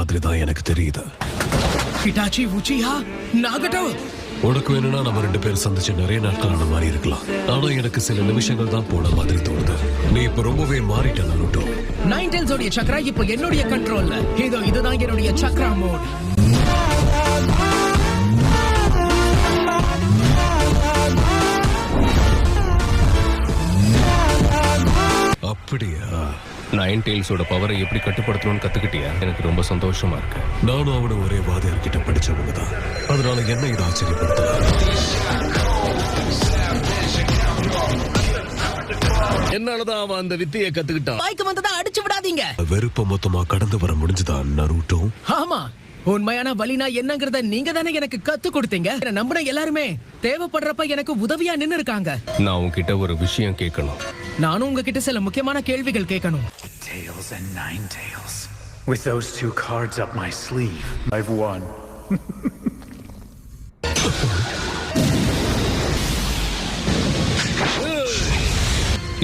மாதிரி தான் எனக்கு தெரியுது. Hitachi, உச்சிஹா, Nagato. உனக்கு வேணும்னா நம்ம 2 பேரும் சந்திச்சு நிறைய நாட்கள் ஆன மாதிரி இருக்கலாம். ஆனா எனக்கு சில நிமிஷங்கள் தான் போன மாதிரி தோணுது. நீ இப்ப ரொம்பவே மாறிட்ட நருட்டோ. நைன் டெயில்ஸோட சக்ரா இப்போ என்னுடைய கண்ட்ரோல்ல. இதுதான் என்னுடைய சக்ரா மோட். அப்படியா? நைன் டெயில்ஸோட பவரை எப்படி கட்டுப்படுத்தணும்னு கத்துக்கிட்டியா? எனக்கு ரொம்ப சந்தோஷமா இருக்கு. நானும் அவனை ஒரே வாதியார்கிட்ட படிச்சவங்க தான். அதனால என்ன இது ஆச்சரியப்படுத்தல. என்னாலதான் அவன் அந்த வித்தையை கத்துக்கிட்டான். வாய்க்கு வந்ததா அடிச்சு விடாதீங்க. வெறுப்ப மொத்தமா கடந்து வர முடிஞ்சுதா நருட்டோ? ஆமா, உண்மையான வலினா என்னங்கறத நீங்க தானே எனக்கு கத்து கொடுத்தீங்க. நம்பின எல்லாருமே தேவைப்படுறப்ப எனக்கு உதவியா நின்னு இருக்காங்க. நான் உன்கிட்ட ஒரு விஷயம் கேட்கணும். நானும் உங்ககிட்ட சில முக்கியமான கேள்விகள் கேட்கணும். Tails and nine tails. With those 2 cards up my sleeve, I've won.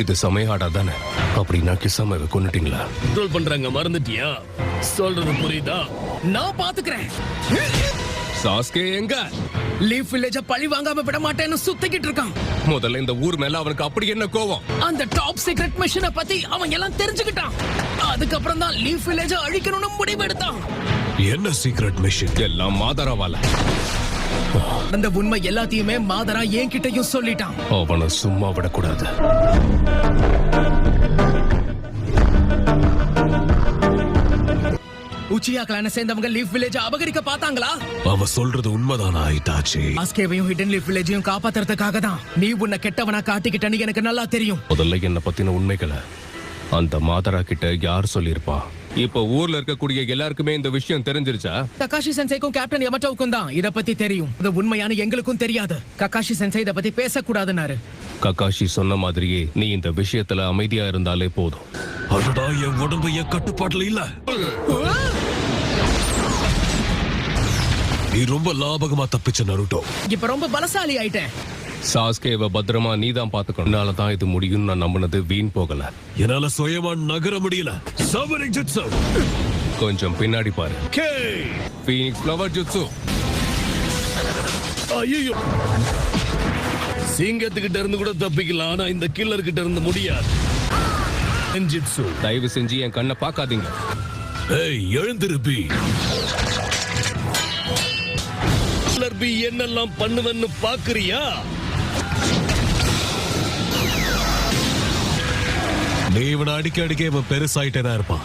இது சமயாடா தானே? அப்படின்னா கிசாம கொன்னுட்டீங்களா? கண்ட்ரோல் பண்றாங்க, மறந்துட்டியா? சொல்றது புரியுதா? நான் பாத்துக்கிறேன். சாஸ்கே எங்க? லீஃப் வில்லேஜ பழி வாங்காம விட மாட்டேன்னு சுத்திக்கிட்டு இருக்கான். முதல்ல இந்த ஊர் மேல அவனுக்கு அப்படி என்ன கோவம்? அந்த டாப் சீக்ரெட் மிஷனை பத்தி அவன் எல்லாம் தெரிஞ்சுக்கிட்டான். அதுக்கப்புறம் தான் லீஃப் வில்லேஜ அழிக்கணும்னு முடிவெடுத்தான். என்ன சீக்ரெட் மிஷன்? எல்லாம் மாதராவால. அந்த உண்மை எல்லாத்தையுமே மாதரா என்கிட்டயும் சொல்லிட்டான். அவனை சும்மா விடக்கூடாது. உச்சியா கிளான சேர்ந்தவங்க லீஃப் வில்லேஜ் அபகரிக்க பார்த்தாங்களா? அவ சொல்றது உண்மைதானா ஹிட்டாச்சி? ஆஸ்கேவையும் ஹிடன் லீஃப் வில்லேஜையும் காப்பாத்துறதுக்காக தான் நீ உன்னை கெட்டவனா காட்டிக்கிட்டன்னு எனக்கு நல்லா தெரியும். முதல்ல என்ன பத்தின உண்மைகளை அந்த மாதரா கிட்ட யார் சொல்லிருப்பா? இப்ப ஊர்ல இருக்கக்கூடிய எல்லாருக்குமே இந்த விஷயம் தெரிஞ்சிருச்சா? ககாஷி சென்சைக்கும் கேப்டன் யமட்டோவுக்கும் தான் இத பத்தி தெரியும். இது உண்மையான எங்களுக்கும் தெரியாது. ககாஷி சென்சை இத பத்தி பேசக்கூடாதுன்னாரு. ககாஷி சொன்ன மாதிரியே நீ இந்த விஷயத்துல அமைதியா இருந்தாலே போதும். அதுதான் என் உடம்பு என் கட்டுப்பாட்டுல இல்ல. நீ ரொம்ப லாபகமா தப்பிச்ச நருட்டோ. இப்ப ரொம்ப பலசாலி ஆயிட்டேன். சாஸ்கேவை பத்திரமா நீதான் பாத்துக்கணும். என்னாலதான் இது முடியும் நான் நம்பினது வீண் போகல. என்னால சுயமா நகர முடியல. Suffering jutsu. கொஞ்சம் பின்னாடி பாரு. Phoenix flower jutsu. ஐயோ, சிங்கத்துக்கிட்ட இருந்து கூட தப்பிக்கலாம், ஆனா இந்த கில்லர் கிட்ட இருந்து முடியாது. தயவு செஞ்சு என் கண்ணை பார்க்காதீங்க. ஏய், எழுந்திரு பி. கில்லர் பி என்னெல்லாம் பண்ணுவன்னு பாக்குறியா? நீ இவனை அடிக்க இவன் பெருசாயிட்டே தான் இருப்பான்.